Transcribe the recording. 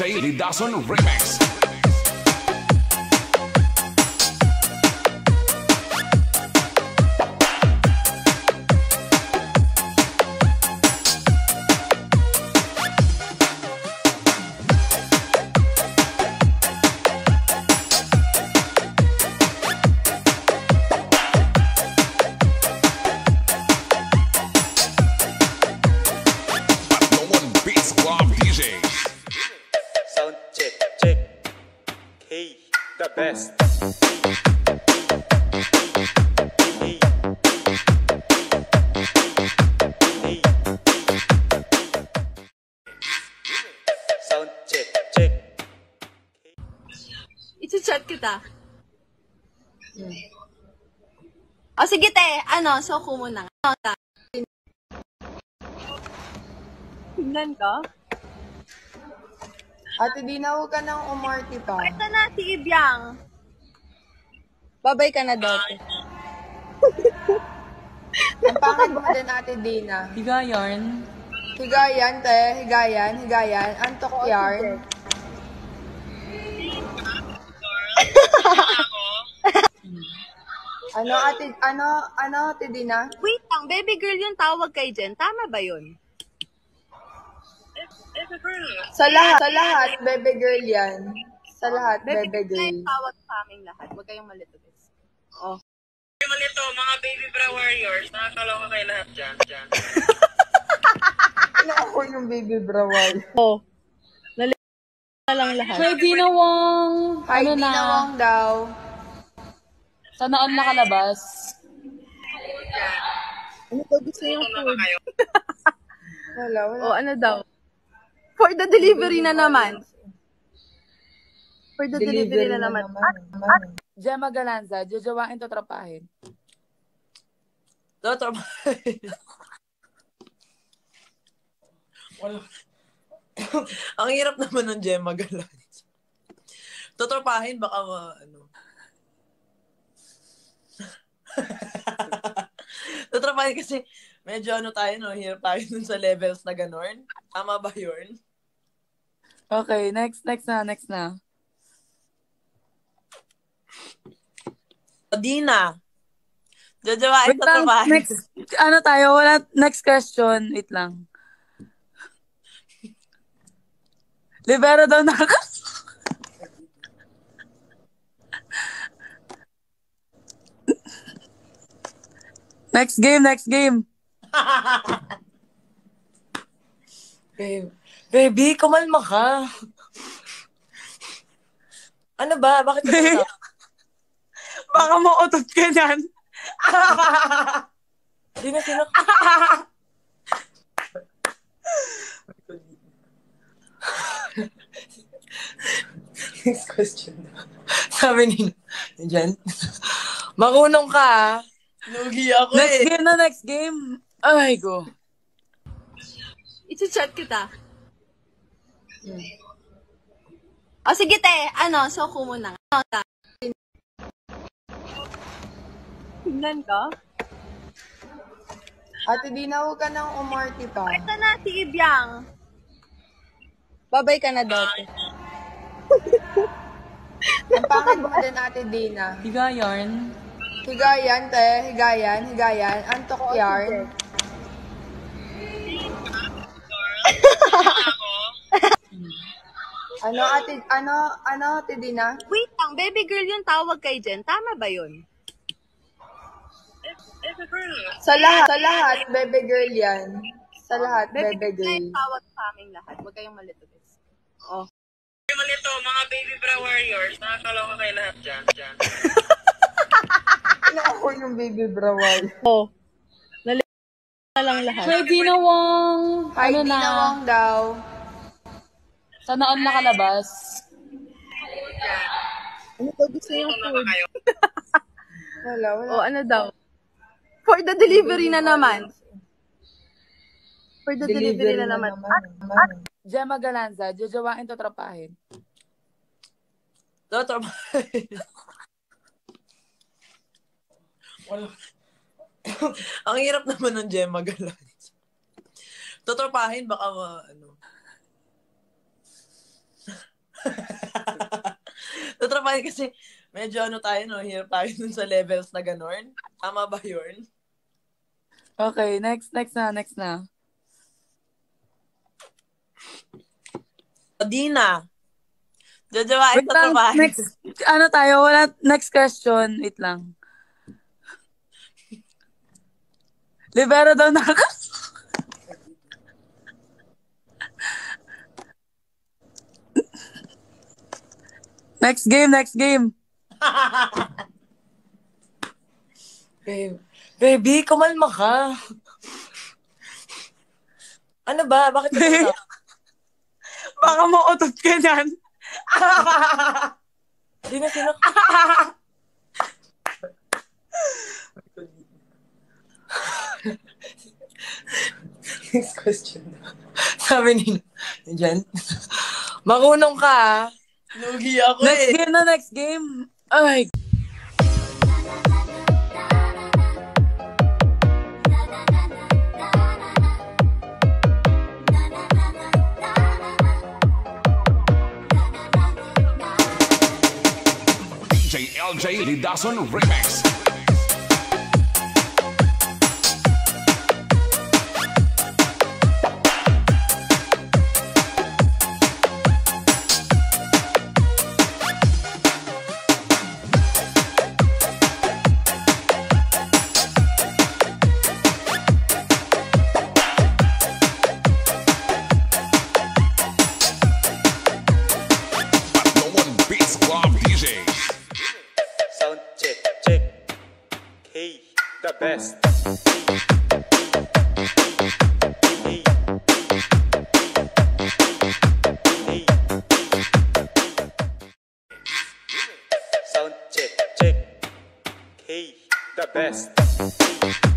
DJ Lidason Remix. Sound check, check. Hey, the best. Hey, hey, hey. Sound check, check. I-chat kita. O sige te, so ko muna. Tingnan ko. Ate Dina, huwag ka nang umarte pa. Ito na si Ibyang. Babay ka na dati. Ang pangit mo din, Ate Dina. Higayon. Higayan, te. Higayan, higayan. Antok yarn. Ate Dina? Wait lang, baby girl yung tawag kay Jen. Tama ba yun? Sa lahat, bebe girl yan. Sa lahat, bebe girl. Yung tawag sa aming lahat. Huwag kayong malito. Oh. Malito, mga baby bra warriors. Nakakaloka kayo lahat dyan. Ano ako yung baby brawal? Oh. Nalito na lang lahat. Hi, Dina Wong. Hi, Ano Dina na? Wong daw. Sana on nakalabas. Ano daw gusto yung food? Wala. O ano daw? For the delivery na naman. For the delivery na naman. Gemma Galanza, jojowain to tropahin. To tropahin. Wala. Ang hirap naman ng Gemma Galanza. Totropahin, baka Totropahin kasi medyo tayo, no? Hirap tayo dun sa levels na ganon. Tama ba yun? Okay, next na. Dina. Jojowain to tropahin. Next, next question. Wait lang. Libero daw na ako. Next game. Baby, kumalma ka. Ano ba? Bakit ka baka mautot ka dyan. Di na sino. Next question. Sabi ni Jen, makunong ka. Lugi ako Next game. Ay, go. I-chat kita. O sige te, so ko muna. Tingnan ko. Ate Dina, huwag ka nang umarte pa. Ito na si Ibyang. Babay ka na dati. Ang pangit mo din, Ate Dina. Higayon. Higayan, te. Higayan, higayan. Antok yarn. Ate Dina? Wait lang, baby girl yung tawag kay Jen. Tama ba yun? Sa lahat, bebe girl yan. Sa lahat, bebe girl. Yung tawag sa aming lahat. Huwag kayong malito. Oh. Malito, mga baby bra warriors. Nakakaloka kayo lahat dyan. Ano ako yung baby brawal? Oh. Nalito na lang lahat. Hi, Dina Wong. Hi, Dina Wong daw. Sana on nakalabas. Ano daw gusto yung food? Wala. O ano daw? For the delivery na naman. For the delivery na naman. Gemma Galanza, jojowain to tropahin. To tropahin. Wala. Ang hirap naman ng Gemma Galanza. Totropahin, baka fine kasi medyo ano tayo, no? Hirap tayo dun sa levels na gano'n. Tama ba yun? Okay, next na. Di na. Jajawain Wait sa lang, trabaho. next question. Wait lang. Libero daw na ako. Next game. Baby, kumalma ka. Ano ba? Bakit ka natawa? Baka mautot ka yan. Sino? Next question. Sabi ni Jen, makunong ka, ah. Lugi ako Next game. Ay. DJ LJ Lidason Remix. But no one beats Club DJ. Sound check, check. Hey, the best. Hey. Hey. Sound check, check. Hey, the best.